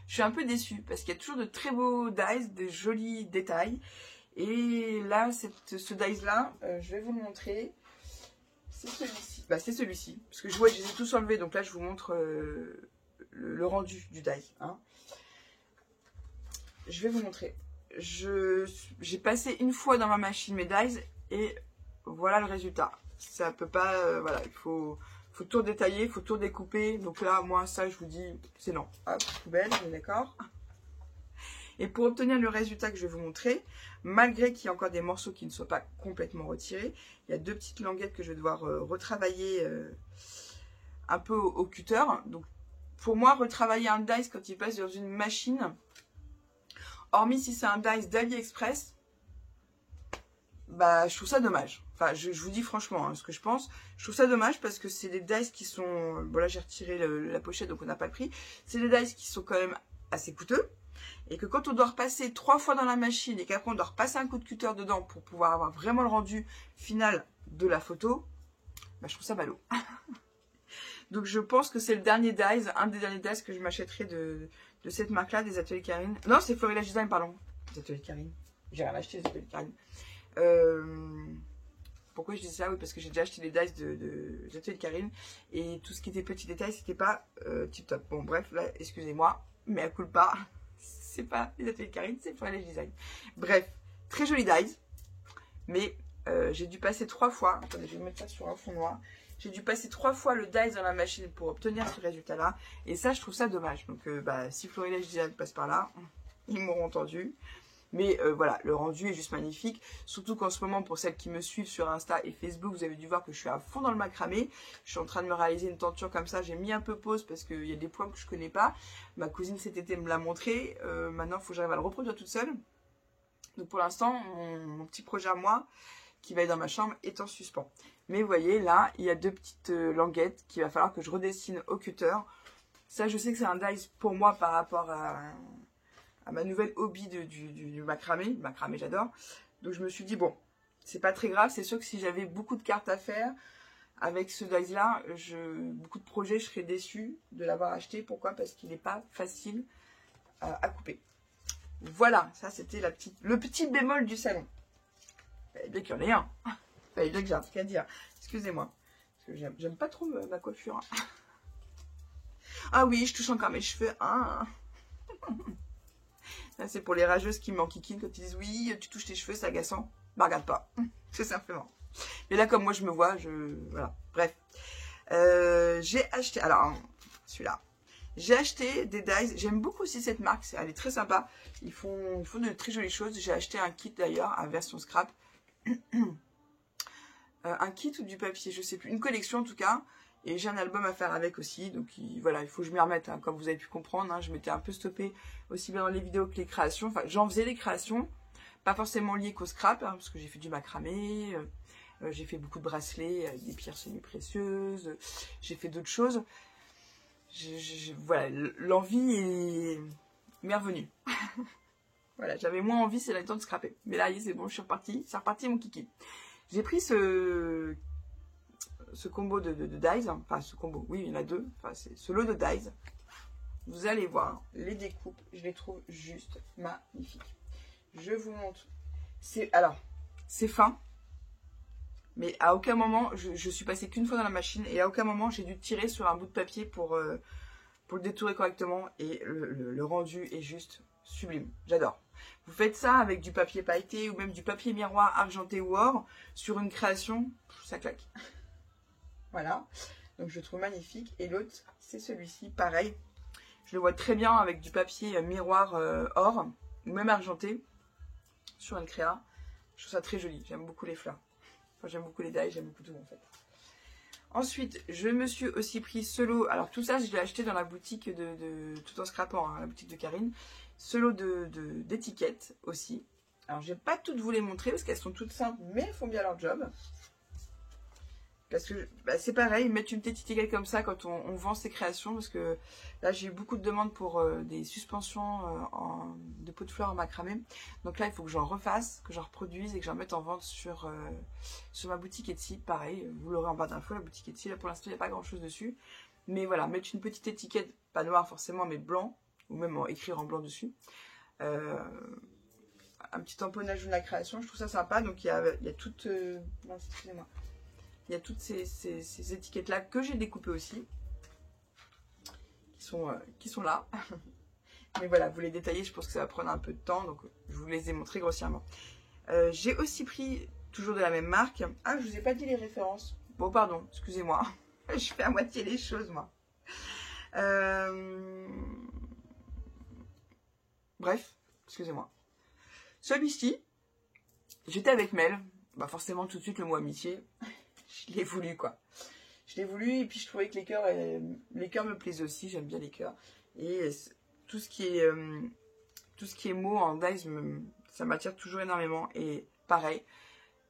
je suis un peu déçue parce qu'il y a toujours de très beaux dies, de jolis détails. Et là, ce dies-là, je vais vous le montrer. C'est celui-ci. Bah, c'est celui-ci. Parce que je vois, je les ai tous enlevés. Donc là, je vous montre le rendu du die. Hein. Je vais vous montrer. J'ai passé une fois dans ma machine mes dies et voilà le résultat. Ça peut pas, voilà, il faut tout détailler, il faut tout découper. Donc là, moi, ça, je vous dis, c'est non. Hop, poubelle, on est d'accord. Et pour obtenir le résultat que je vais vous montrer, malgré qu'il y ait encore des morceaux qui ne soient pas complètement retirés, il y a deux petites languettes que je vais devoir retravailler un peu au cutter. Donc, pour moi, retravailler un dice quand il passe dans une machine, hormis si c'est un dice d'AliExpress, bah, je trouve ça dommage. Enfin, je vous dis franchement hein, ce que je pense. Je trouve ça dommage parce que c'est des dice qui sont... Bon, là, j'ai retiré la pochette, donc on n'a pas le prix. C'est des dice qui sont quand même assez coûteux. Et que quand on doit repasser 3 fois dans la machine et qu'après on doit repasser un coup de cutter dedans pour pouvoir avoir vraiment le rendu final de la photo, bah, je trouve ça ballot. Donc, je pense que c'est le dernier dice, un des derniers dice que je m'achèterai de cette marque-là, des Ateliers Karine. Non, c'est Florilège Design, pardon. Des Ateliers Karine. J'ai rien acheté des Ateliers Karine. Pourquoi je dis ça? Oui, parce que j'ai déjà acheté des dice de Atelier Karine et tout ce qui était petits détails, c'était pas tip top. Bon, bref, là, excusez-moi, mais à coup pas, c'est pas les Ateliers Karine, c'est Florilège Design. Bref, très joli dice, mais j'ai dû passer 3 fois. Attendez, je vais mettre ça sur un fond noir. J'ai dû passer 3 fois le dice dans la machine pour obtenir ce résultat-là, et ça, je trouve ça dommage. Donc, bah, si Florilège Design passe par là, ils m'auront entendu. Mais voilà, le rendu est juste magnifique. Surtout qu'en ce moment, pour celles qui me suivent sur Insta et Facebook, vous avez dû voir que je suis à fond dans le macramé. Je suis en train de me réaliser une tenture comme ça. J'ai mis un peu pause parce qu'il y a des points que je connais pas. Ma cousine cet été me l'a montré. Maintenant, il faut que j'arrive à le reproduire toute seule. Donc pour l'instant, mon petit projet à moi, qui va être dans ma chambre, est en suspens. Mais vous voyez, là, il y a 2 petites languettes qu'il va falloir que je redessine au cutter. Ça, je sais que c'est un dice pour moi par rapport à ma nouvelle hobby du macramé. Le macramé, j'adore. Donc, je me suis dit, bon, c'est pas très grave. C'est sûr que si j'avais beaucoup de cartes à faire, avec ce dice-là, beaucoup de projets, je serais déçue de l'avoir acheté. Pourquoi? Parce qu'il n'est pas facile à couper. Voilà, ça, c'était le petit bémol du salon. Il fallait bien qu'il y en ait un. Il fallait bien que j'ai un truc à dire. Excusez-moi. Parce que j'aime pas trop ma coiffure. Ah oui, je touche encore mes cheveux. Ah. C'est pour les rageuses qui m'enquiquinent quand ils disent oui, tu touches tes cheveux, c'est agaçant. Bah, regarde pas, tout simplement. Mais là, comme moi je me vois, voilà. Bref, j'ai acheté, alors celui-là, J'ai acheté des dies. J'aime beaucoup aussi cette marque. Elle est très sympa. Ils font de très jolies choses. J'ai acheté un kit d'ailleurs, à version scrap. Un kit ou du papier, je sais plus. Une collection en tout cas. Et j'ai un album à faire avec aussi. Donc voilà, il faut que je m'y remette. Hein. Comme vous avez pu comprendre, hein, je m'étais un peu stoppée aussi bien dans les vidéos que les créations. Enfin, j'en faisais des créations. Pas forcément liées qu'au scrap. Hein, parce que j'ai fait du macramé. J'ai fait beaucoup de bracelets, des pierres semi-précieuses. J'ai fait d'autres choses. Voilà, l'envie m'est revenue. Voilà, j'avais moins envie, c'est le temps de scraper. Mais là, c'est bon, je suis repartie. C'est reparti mon kiki. J'ai pris ce combo de dies. Enfin, ce combo, oui, il y en a deux. Enfin, c'est ce lot de dies. Vous allez voir, les découpes, je les trouve juste magnifiques. Je vous montre. Alors, c'est fin. Mais à aucun moment, je suis passée qu'une fois dans la machine et à aucun moment j'ai dû tirer sur un bout de papier pour le détourer correctement. Et le rendu est juste sublime. J'adore. Vous faites ça avec du papier pailleté ou même du papier miroir argenté ou or sur une création, ça claque. Voilà. Donc je trouve magnifique. Et l'autre, c'est celui-ci. Pareil. Je le vois très bien avec du papier miroir or ou même argenté sur une créa. Je trouve ça très joli. J'aime beaucoup les fleurs. Enfin, j'aime beaucoup les dies, j'aime beaucoup tout en fait. Ensuite, je me suis aussi pris ce lot. Alors tout ça, je l'ai acheté dans la boutique tout en scrapant, hein, la boutique de Karine. Ce lot d'étiquettes aussi. Alors, je vais pas toutes vous les montrer parce qu'elles sont toutes simples, mais elles font bien leur job. Parce que bah, c'est pareil, mettre une petite étiquette comme ça quand on vend ses créations. Parce que là, j'ai eu beaucoup de demandes pour des suspensions de pots de fleurs en macramé. Donc là, il faut que j'en refasse, que j'en reproduise et que j'en mette en vente sur ma boutique Etsy. Pareil, vous l'aurez en barre d'infos, la boutique Etsy. Là, pour l'instant, il n'y a pas grand-chose dessus. Mais voilà, mettre une petite étiquette, pas noire forcément, mais blanc. Ou même écrire en blanc dessus. Un petit tamponnage de la création, je trouve ça sympa. Donc il y a toutes... non, excusez-moi. Il y a toutes ces étiquettes-là que j'ai découpées aussi, qui sont là. Mais voilà, vous les détailler, je pense que ça va prendre un peu de temps, donc je vous les ai montrés grossièrement. J'ai aussi pris, toujours de la même marque. Ah, je vous ai pas dit les références. Bon, pardon, excusez-moi. Je fais à moitié les choses, moi. Bref, excusez-moi. Celui-ci, j'étais avec Mel. Bah forcément, tout de suite, le mot amitié. Je l'ai voulu, quoi. Je l'ai voulu, et puis je trouvais que les cœurs me plaisaient aussi. J'aime bien les cœurs. Et tout ce qui est mots en dies, ça m'attire toujours énormément. Et pareil,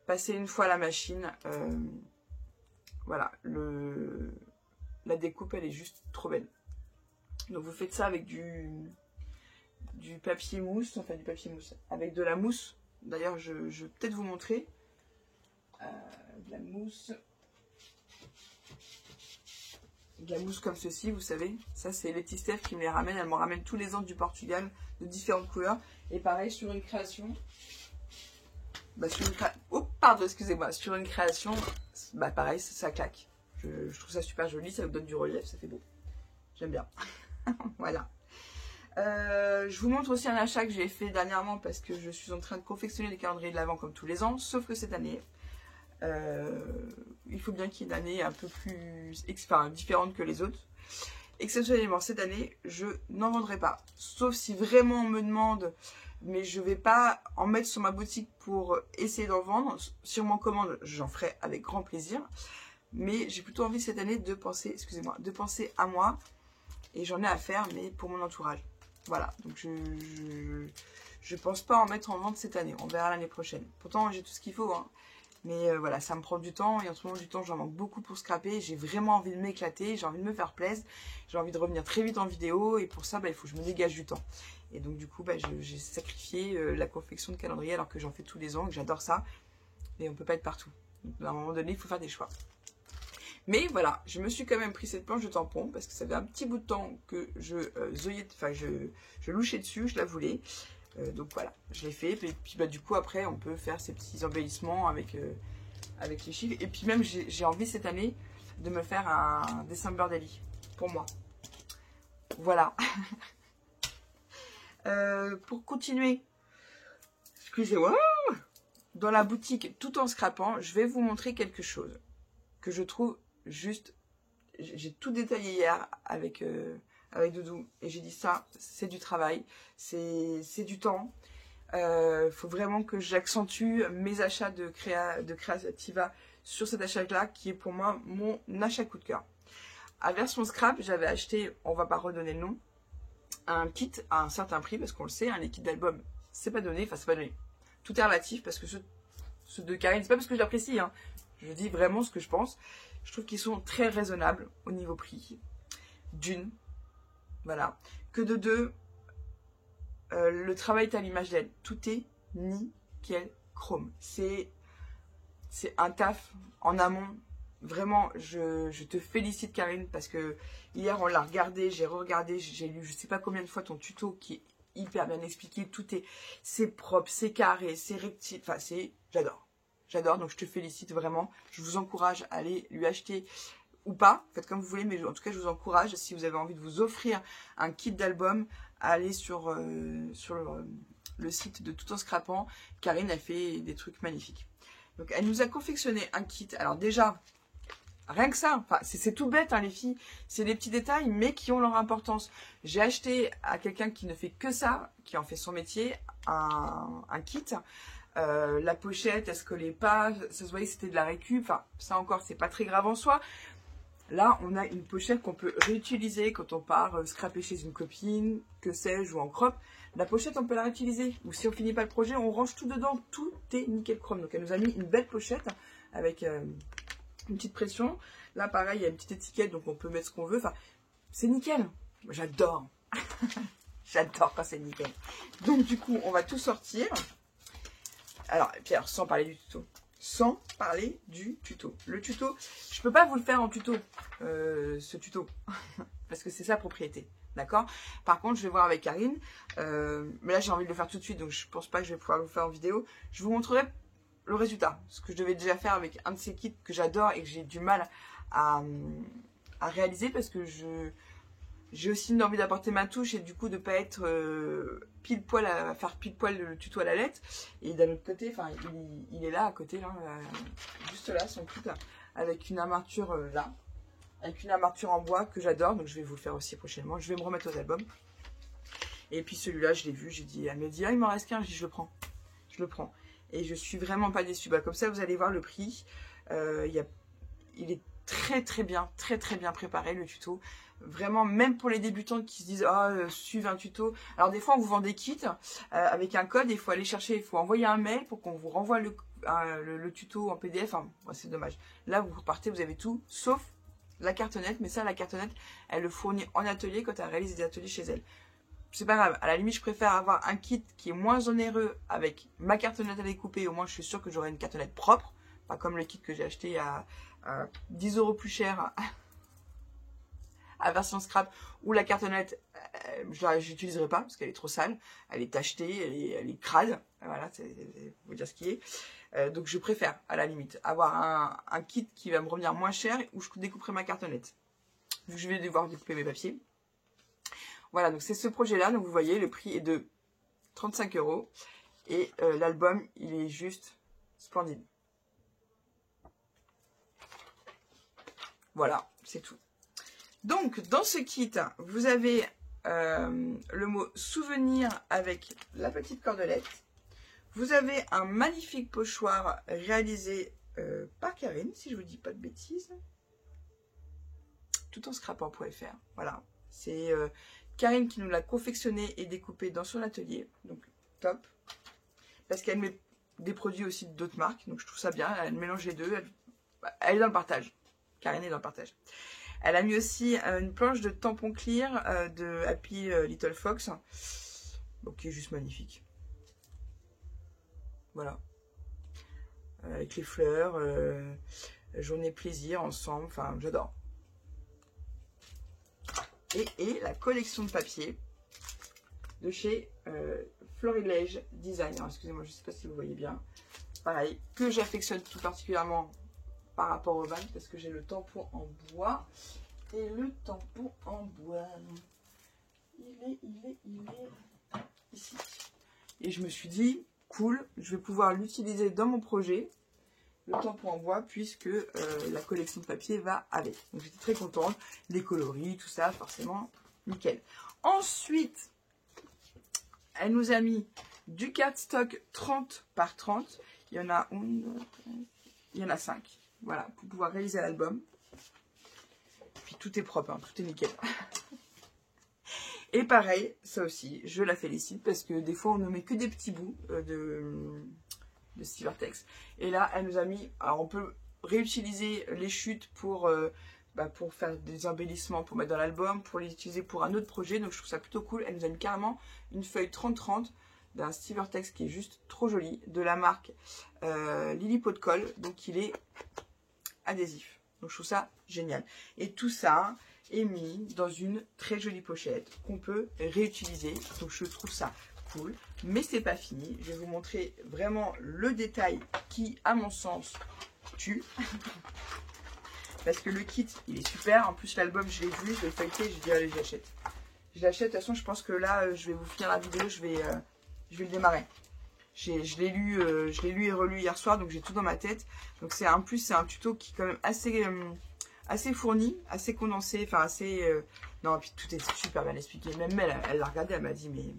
passer une fois à la machine, voilà, la découpe, elle est juste trop belle. Donc vous faites ça avec du papier mousse, enfin du papier mousse, avec de la mousse. D'ailleurs, je vais peut-être vous montrer. De la mousse comme ceci, vous savez. Ça, c'est Letty Steph qui me les ramène. Elle m'en ramène tous les ans du Portugal, de différentes couleurs. Et pareil, sur une création... Bah, oh, pardon, excusez-moi. Sur une création, bah, pareil, ça claque. Je trouve ça super joli, ça vous donne du relief, ça fait beau. J'aime bien. Voilà. Je vous montre aussi un achat que j'ai fait dernièrement parce que je suis en train de confectionner les calendriers de l'Avent comme tous les ans, sauf que cette année, il faut bien qu'il y ait une année un peu plus différente que les autres. Exceptionnellement, cette année, je n'en vendrai pas. Sauf si vraiment on me demande, mais je ne vais pas en mettre sur ma boutique pour essayer d'en vendre. Si on m'en commande, j'en ferai avec grand plaisir. Mais j'ai plutôt envie cette année de penser, excusez-moi, de penser à moi. Et j'en ai à faire, mais pour mon entourage. Voilà, donc je pense pas en mettre en vente cette année. On verra l'année prochaine. Pourtant, j'ai tout ce qu'il faut, hein. Mais voilà, ça me prend du temps. Et en ce moment, du temps, j'en manque beaucoup pour scraper. J'ai vraiment envie de m'éclater. J'ai envie de me faire plaisir. J'ai envie de revenir très vite en vidéo. Et pour ça, bah, il faut que je me dégage du temps. Et donc, du coup, bah, j'ai sacrifié la confection de calendrier alors que j'en fais tous les ans. Que j'adore ça. Mais on peut pas être partout. Donc, à un moment donné, il faut faire des choix. Mais voilà, je me suis quand même pris cette planche de tampon parce que ça fait un petit bout de temps que je louchais dessus, je la voulais. Donc voilà, je l'ai fait. Et puis bah, du coup, après, on peut faire ces petits embellissements avec les chiffres. Et puis même, j'ai envie cette année de me faire un December Daily pour moi. Voilà. Pour continuer, excusez-moi, dans la boutique, tout en scrapant, je vais vous montrer quelque chose que je trouve juste... J'ai tout détaillé hier avec avec Doudou. Et j'ai dit ça, c'est du travail, c'est du temps. Faut vraiment que j'accentue mes achats de Creativa sur cet achat-là, qui est pour moi mon achat coup de cœur. À Version Scrap, j'avais acheté, on va pas redonner le nom, un kit à un certain prix, parce qu'on le sait, les kits d'album, c'est pas donné, enfin c'est pas donné. Tout est relatif, parce que ceux de Karine, c'est pas parce que j'apprécie, hein. Je dis vraiment ce que je pense. Je trouve qu'ils sont très raisonnables au niveau prix. D'une, voilà. Que de deux, le travail est à l'image d'elle. Tout est nickel chrome. C'est un taf en amont. Vraiment, je te félicite Karine, parce que hier on l'a regardé, j'ai re-regardé, j'ai lu je sais pas combien de fois ton tuto qui est hyper bien expliqué. C'est propre, c'est carré, c'est rectiligne, enfin j'adore. J'adore, donc je te félicite vraiment. Je vous encourage à aller lui acheter ou pas, faites comme vous voulez, mais en tout cas je vous encourage, si vous avez envie de vous offrir un kit d'album, à aller sur le site de Tout en Scrapant. Karine a fait des trucs magnifiques. Donc elle nous a confectionné un kit. Alors déjà, rien que ça, enfin, c'est tout bête, hein, les filles. C'est des petits détails, mais qui ont leur importance. J'ai acheté à quelqu'un qui ne fait que ça, qui en fait son métier, un kit. La pochette, elle se collait pas. Ça se voyait que c'était de la récup. Enfin, ça encore, c'est pas très grave en soi. Là, on a une pochette qu'on peut réutiliser quand on part scraper chez une copine, que sais-je, ou en crop. La pochette, on peut la réutiliser. Ou si on finit pas le projet, on range tout dedans. Tout est nickel chrome. Donc, elle nous a mis une belle pochette avec une petite pression. Là, pareil, il y a une petite étiquette, donc on peut mettre ce qu'on veut. Enfin, c'est nickel. J'adore. J'adore quand c'est nickel. Donc, du coup, on va tout sortir. Alors, Pierre, sans parler du tuto. Sans parler du tuto. Le tuto, je peux pas vous le faire en tuto, ce tuto, parce que c'est sa propriété. D'accord? Par contre, je vais voir avec Karine. Mais là, j'ai envie de le faire tout de suite, donc je pense pas que je vais pouvoir le faire en vidéo. Je vous montrerai le résultat. Ce que je devais déjà faire avec un de ces kits que j'adore et que j'ai du mal à réaliser, parce que j'ai aussi une envie d'apporter ma touche et du coup de pas être pile poil à faire pile poil le tuto à la lettre. Et d'un autre côté, enfin, il est là à côté, là, juste là, son kit, là, avec une armature là, avec une armature en bois que j'adore. Donc je vais vous le faire aussi prochainement. Je vais me remettre aux albums. Et puis celui-là, je l'ai vu, j'ai dit, elle me dit, ah, il m'en reste qu'un, je dis, je le prends. Je le prends. Et je suis vraiment pas déçue. Bah, comme ça, vous allez voir le prix. Il est très bien préparé, le tuto. Vraiment, même pour les débutants qui se disent, suivre un tuto. Alors des fois, on vous vend des kits avec un code, il faut aller chercher, il faut envoyer un mail pour qu'on vous renvoie le tuto en PDF. Enfin, c'est dommage. Là, vous repartez, vous avez tout, sauf la cartonnette. Mais ça, la cartonnette, elle le fournit en atelier quand elle réalise des ateliers chez elle. C'est pas grave. À la limite, je préfère avoir un kit qui est moins onéreux avec ma cartonnette à découper. Au moins, je suis sûre que j'aurai une cartonnette propre. Pas comme le kit que j'ai acheté à 10 € plus cher à Version Scrap, où la cartonnette, je n'utiliserai pas parce qu'elle est trop sale. Elle est tachetée, elle est crade. Voilà, c'est vous dire ce qui est. Donc, je préfère, à la limite, avoir un kit qui va me revenir moins cher où je découperai ma cartonnette. Vu que je vais devoir découper mes papiers. Voilà, donc c'est ce projet-là. Donc, vous voyez, le prix est de 35 €. Et l'album, il est juste splendide. Voilà, c'est tout. Donc, dans ce kit, vous avez le mot souvenir avec la petite cordelette. Vous avez un magnifique pochoir réalisé par Karine, si je ne vous dis pas de bêtises. Tout en scrapant.fr. Voilà, c'est Karine qui nous l'a confectionné et découpé dans son atelier. Donc, top. Parce qu'elle met des produits aussi d'autres marques. Donc, je trouve ça bien. Elle mélange les deux. Elle est dans le partage. Karine est dans le partage. Elle a mis aussi une planche de tampon clear de Happy Little Fox. Donc, qui est juste magnifique. Voilà. Avec les fleurs. Journée plaisir ensemble. Enfin, j'adore. Et la collection de papier de chez Florilège Design. Excusez-moi, je ne sais pas si vous voyez bien. Pareil, que j'affectionne tout particulièrement par rapport au van, parce que j'ai le tampon en bois. Et le tampon en bois, il est ici. Et je me suis dit, cool, je vais pouvoir l'utiliser dans mon projet, le tampon en bois, puisque la collection de papier va avec. Donc j'étais très contente, les coloris, tout ça, forcément, nickel. Ensuite, elle nous a mis du cardstock 30 par 30. Il y en a 5. Voilà, pour pouvoir réaliser l'album. Puis tout est propre, hein, tout est nickel. Et pareil, ça aussi, je la félicite parce que des fois on ne met que des petits bouts de Stivertex. Et là, elle nous a mis, alors on peut réutiliser les chutes pour faire des embellissements, pour mettre dans l'album, pour les utiliser pour un autre projet. Donc je trouve ça plutôt cool. Elle nous a mis carrément une feuille 30-30 d'un Stivertex qui est juste trop joli, de la marque Lily Pot de Colle. Donc il est adhésif. Donc je trouve ça génial. Et tout ça est mis dans une très jolie pochette qu'on peut réutiliser. Donc je trouve ça cool. Mais c'est pas fini. Je vais vous montrer vraiment le détail qui, à mon sens, tue. Parce que le kit, il est super. En plus, l'album, je l'ai vu, je l'ai feuilleté, j'ai dit allez, je l'achète. Je l'achète. De toute façon, je pense que là, je vais vous finir la vidéo, je vais le démarrer. Je l'ai lu et relu hier soir, donc j'ai tout dans ma tête. Donc c'est un tuto qui est quand même assez fourni, assez condensé, enfin assez... non, et puis tout est super bien expliqué. Même elle l'a regardé, elle m'a dit, mais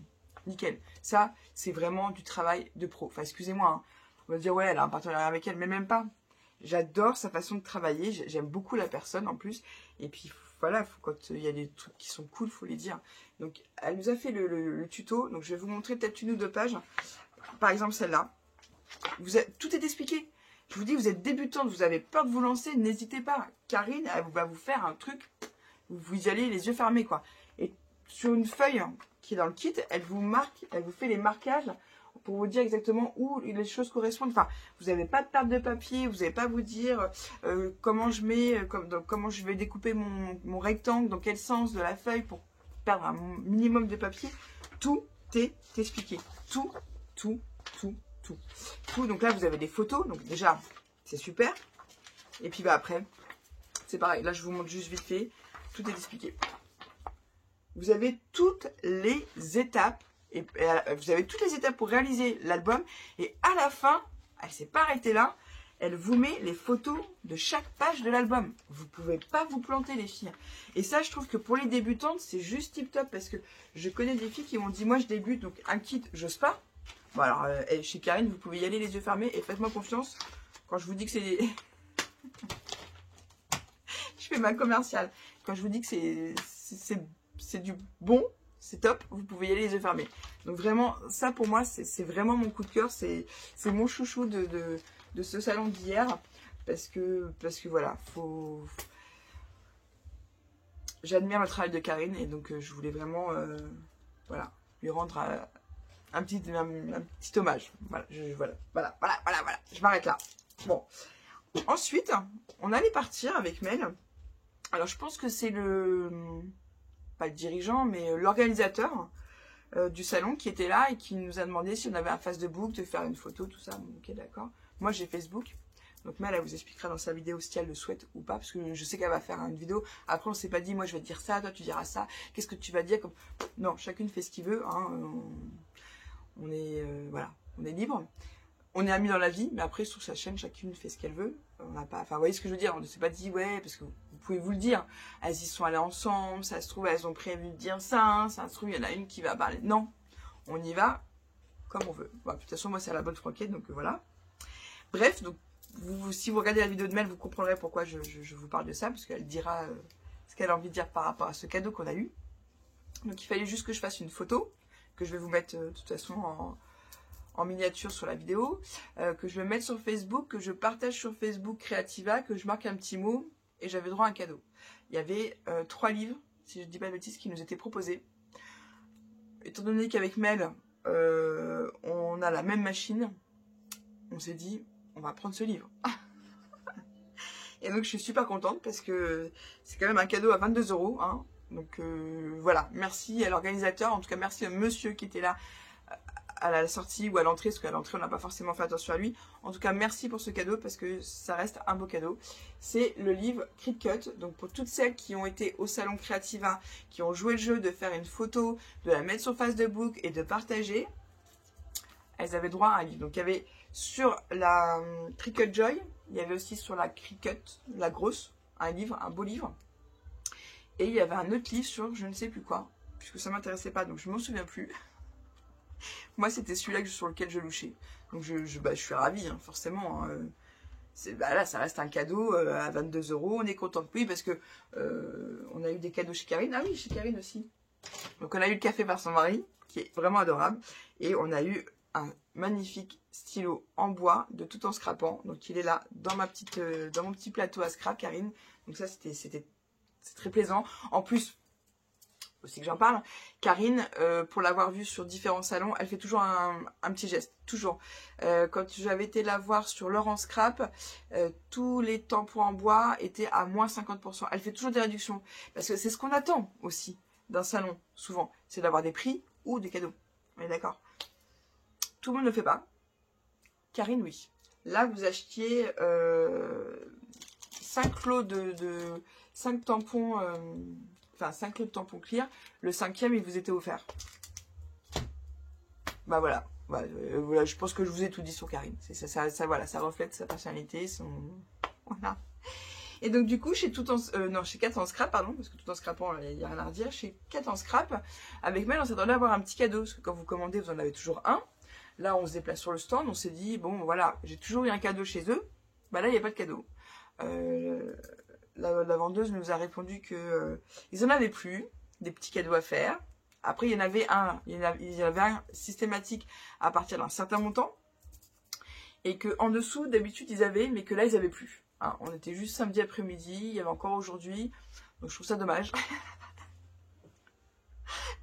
nickel. Ça, c'est vraiment du travail de pro. Enfin, excusez-moi, hein. On va dire, ouais, elle a un partenariat avec elle, mais même pas. J'adore sa façon de travailler, j'aime beaucoup la personne en plus. Et puis voilà, quand il y a des trucs qui sont cool, il faut les dire. Donc elle nous a fait le tuto, donc je vais vous montrer peut-être une ou deux pages. Par exemple celle-là. Tout est expliqué. Je vous dis, vous êtes débutante, vous avez peur de vous lancer, n'hésitez pas. Karine, elle va vous faire un truc, vous y allez les yeux fermés, quoi. Et sur une feuille qui est dans le kit, elle vous fait les marquages pour vous dire exactement où les choses correspondent. Enfin, vous n'avez pas de table de papier, vous n'allez pas vous dire comment je vais découper mon rectangle, dans quel sens de la feuille pour perdre un minimum de papier. Tout est expliqué. Tout. Donc là, vous avez des photos. Donc déjà, c'est super. Et puis après, c'est pareil. Là, je vous montre juste vite fait. Tout est expliqué. Vous avez toutes les étapes. Et vous avez toutes les étapes pour réaliser l'album. Et à la fin, elle ne s'est pas arrêtée là. Elle vous met les photos de chaque page de l'album. Vous ne pouvez pas vous planter, les filles. Et ça, je trouve que pour les débutantes, c'est juste tip top. Parce que je connais des filles qui m'ont dit, moi, je débute, donc un kit, j'ose pas. Bon, alors, chez Karine, vous pouvez y aller les yeux fermés. Et faites-moi confiance. Quand je vous dis que c'est... je fais ma commerciale. Quand je vous dis que c'est du bon... C'est top, vous pouvez y aller les yeux fermés. Donc vraiment, ça pour moi, c'est vraiment mon coup de cœur. C'est mon chouchou de ce salon d'hier. Parce que voilà, j'admire le travail de Karine. Et donc je voulais vraiment voilà, lui rendre un petit hommage. Voilà, voilà. Je m'arrête là. Bon. Ensuite, on allait partir avec Mel. Alors je pense que c'est pas le dirigeant, mais l'organisateur du salon qui était là et qui nous a demandé si on avait un Facebook, de faire une photo, tout ça. Bon, ok, d'accord. Moi, j'ai Facebook. Donc, Mel, elle vous expliquera dans sa vidéo si elle le souhaite ou pas, parce que je sais qu'elle va faire une vidéo. Après, on s'est pas dit, moi, je vais te dire ça, toi, tu diras ça. Qu'est-ce que tu vas dire comme... Non, chacune fait ce qu'il veut. Hein. On est, voilà, on est libre. On est amis dans la vie, mais après, sur sa chaîne, chacune fait ce qu'elle veut. On n'a pas... Enfin, vous voyez ce que je veux dire? On ne s'est pas dit, ouais, parce que vous pouvez vous le dire. Elles y sont allées ensemble, ça se trouve, elles ont prévu de dire ça, hein, ça se trouve, il y en a une qui va parler. Non, on y va comme on veut. Bon, de toute façon, moi, c'est à la bonne franquette, donc voilà. Bref, donc, si vous regardez la vidéo de Mel, vous comprendrez pourquoi je vous parle de ça, parce qu'elle dira ce qu'elle a envie de dire par rapport à ce cadeau qu'on a eu. Donc, il fallait juste que je fasse une photo, que je vais vous mettre de toute façon en miniature sur la vidéo, que je vais mettre sur Facebook, que je partage sur Facebook Creativa, que je marque un petit mot, et j'avais droit à un cadeau. Il y avait 3 livres, si je ne dis pas de bêtises, qui nous étaient proposés. Étant donné qu'avec Mel, on a la même machine, on s'est dit, on va prendre ce livre. Et donc je suis super contente parce que c'est quand même un cadeau à 22 €. Hein. Donc voilà, merci à l'organisateur, en tout cas merci au monsieur qui était là à la sortie ou à l'entrée, parce qu'à l'entrée on n'a pas forcément fait attention à lui. En tout cas merci pour ce cadeau parce que ça reste un beau cadeau. C'est le livre Cricut, donc pour toutes celles qui ont été au salon Creativa, qui ont joué le jeu de faire une photo, de la mettre sur Facebook et de partager, elles avaient droit à un livre. Donc il y avait sur la Cricut Joy, il y avait aussi sur la Cricut, la grosse, un livre, un beau livre. Et il y avait un autre livre sur je ne sais plus quoi, puisque ça m'intéressait pas, donc je m'en souviens plus. Moi, c'était celui-là sur lequel je louchais. Donc je suis ravie, hein, forcément. Hein. Là, ça reste un cadeau à 22 €. On est contente. Oui, parce que on a eu des cadeaux chez Karine. Ah oui, chez Karine aussi. Donc on a eu le café par son mari, qui est vraiment adorable. Et on a eu un magnifique stylo en bois de Tout en scrapant. Donc il est là dans mon petit plateau à scrap, Karine. Donc ça, c'est très plaisant. En plus, aussi que j'en parle, Karine, pour l'avoir vue sur différents salons, elle fait toujours un petit geste, toujours. Quand j'avais été la voir sur Laurent Scrap, tous les tampons en bois étaient à moins 50%. Elle fait toujours des réductions, parce que c'est ce qu'on attend aussi d'un salon, souvent, c'est d'avoir des prix ou des cadeaux. On est d'accord? Tout le monde ne le fait pas. Karine, oui. Là, vous achetiez 5 lots de 5 tampons... Enfin, 5 lots de tampons clear. Le 5e, il vous était offert. Bah voilà. Voilà, je pense que je vous ai tout dit sur Karine. Voilà, ça reflète sa personnalité, voilà. Et donc du coup, chez 4 en scrap, pardon, parce que Tout en scrapant, il n'y a rien à redire. Chez 4 en scrap, avec Mel, on s'attendait à avoir un petit cadeau. Parce que quand vous commandez, vous en avez toujours un. Là, on se déplace sur le stand, on s'est dit, bon, voilà, j'ai toujours eu un cadeau chez eux. Bah là, il n'y a pas de cadeau. La vendeuse nous a répondu que ils en avaient plus des petits cadeaux à faire. Après, il y en avait un systématique à partir d'un certain montant. Et que en dessous, d'habitude, ils avaient, mais que là, ils n'avaient plus. Hein, on était juste samedi après-midi, il y avait encore aujourd'hui. Donc, je trouve ça dommage.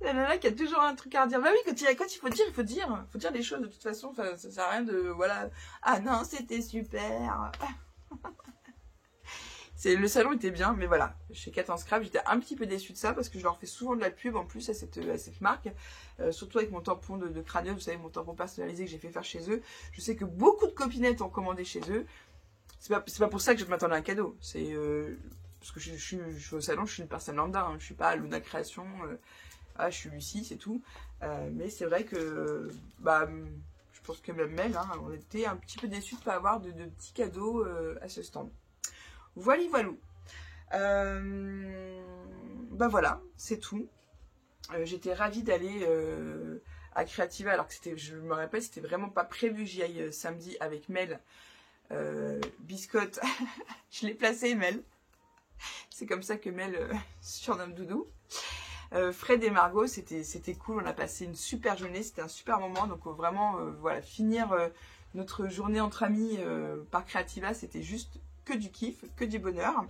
La nana qui a toujours un truc à redire. Bah oui, quand il faut dire, il faut dire. Il faut dire les choses de toute façon. Enfin, ça sert à rien de... Voilà. Ah non, c'était super. Le salon était bien, mais voilà. Chez 4 en scrap, j'étais un petit peu déçue de ça parce que je leur fais souvent de la pub en plus à cette marque. Surtout avec mon tampon de crâneuse, vous savez, mon tampon personnalisé que j'ai fait faire chez eux. Je sais que beaucoup de copinettes ont commandé chez eux. C'est pas pour ça que je m'attendais à un cadeau. C'est parce que je suis au salon, je suis une personne lambda. Hein. Je suis pas Luna Création. Je suis Lucie, c'est tout. Mais c'est vrai que je pense que même Mel, hein, on était un petit peu déçus de ne pas avoir de petits cadeaux à ce stand. Voilà, voilà. Voilà, c'est tout. J'étais ravie d'aller à Creativa, alors que je me rappelle, c'était vraiment pas prévu que j'y aille samedi avec Mel. Biscotte, je l'ai placé Mel. C'est comme ça que Mel surnomme Doudou. Fred et Margot, c'était cool, on a passé une super journée, c'était un super moment, donc vraiment, voilà, finir notre journée entre amis par Creativa, c'était juste que du kiff, que du bonheur.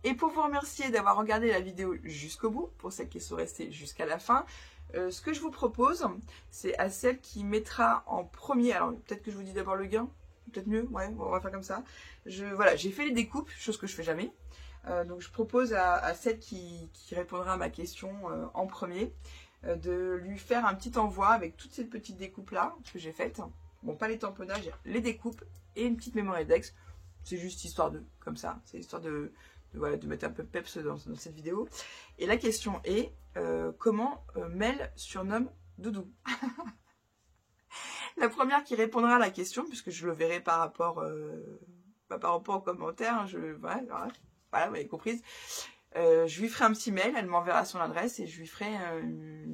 Et pour vous remercier d'avoir regardé la vidéo jusqu'au bout, pour celles qui sont restées jusqu'à la fin, ce que je vous propose, c'est à celle qui mettra en premier, alors peut-être que je vous dis d'abord le gain, peut-être mieux, ouais, on va faire comme ça. Voilà, j'ai fait les découpes, chose que je fais jamais. Donc je propose à celle qui répondra à ma question en premier, de lui faire un petit envoi avec toutes ces petites découpes là que j'ai faites. Bon, pas les tamponnages, les découpes et une petite mémoire index. C'est juste histoire de, comme ça, c'est histoire de mettre un peu de peps dans cette vidéo. Et la question est, comment Mel surnomme Doudou? La première qui répondra à la question, puisque je le verrai par rapport aux commentaires, voilà, vous avez compris. Je lui ferai un petit mail, elle m'enverra son adresse et je lui ferai un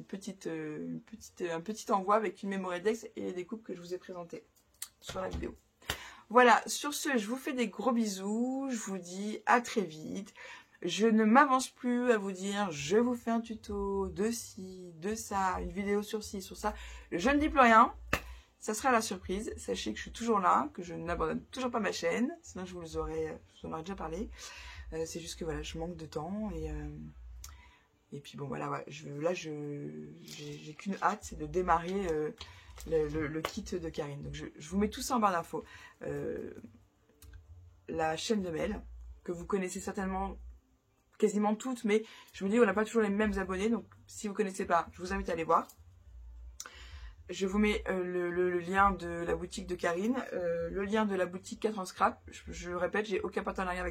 petit envoi avec une mémoire index et les découpes que je vous ai présentées sur la vidéo. Voilà, sur ce, je vous fais des gros bisous, je vous dis à très vite. Je ne m'avance plus à vous dire, je vous fais un tuto de ci, de ça, une vidéo sur ci, sur ça. Je ne dis plus rien, ça sera la surprise. Sachez que je suis toujours là, que je n'abandonne toujours pas ma chaîne, sinon je vous en aurais déjà parlé. C'est juste que voilà, je manque de temps et puis bon voilà, j'ai qu'une hâte, c'est de démarrer le kit de Karine. Donc je vous mets tout ça en barre d'infos. La chaîne de Mel, que vous connaissez certainement quasiment toutes, mais je me dis on n'a pas toujours les mêmes abonnés, donc si vous ne connaissez pas, je vous invite à aller voir. Je vous mets le lien de la boutique de Karine, le lien de la boutique 4 en scrap. Je le répète, j'ai aucun partenariat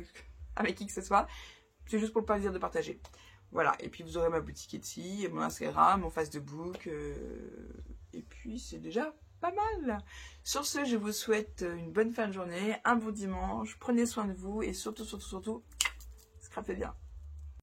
avec qui que ce soit, c'est juste pour le plaisir de partager. Voilà, et puis vous aurez ma boutique Etsy, mon Instagram, mon Facebook, et puis c'est déjà pas mal. Sur ce, je vous souhaite une bonne fin de journée, un bon dimanche, prenez soin de vous et surtout, scrapez bien.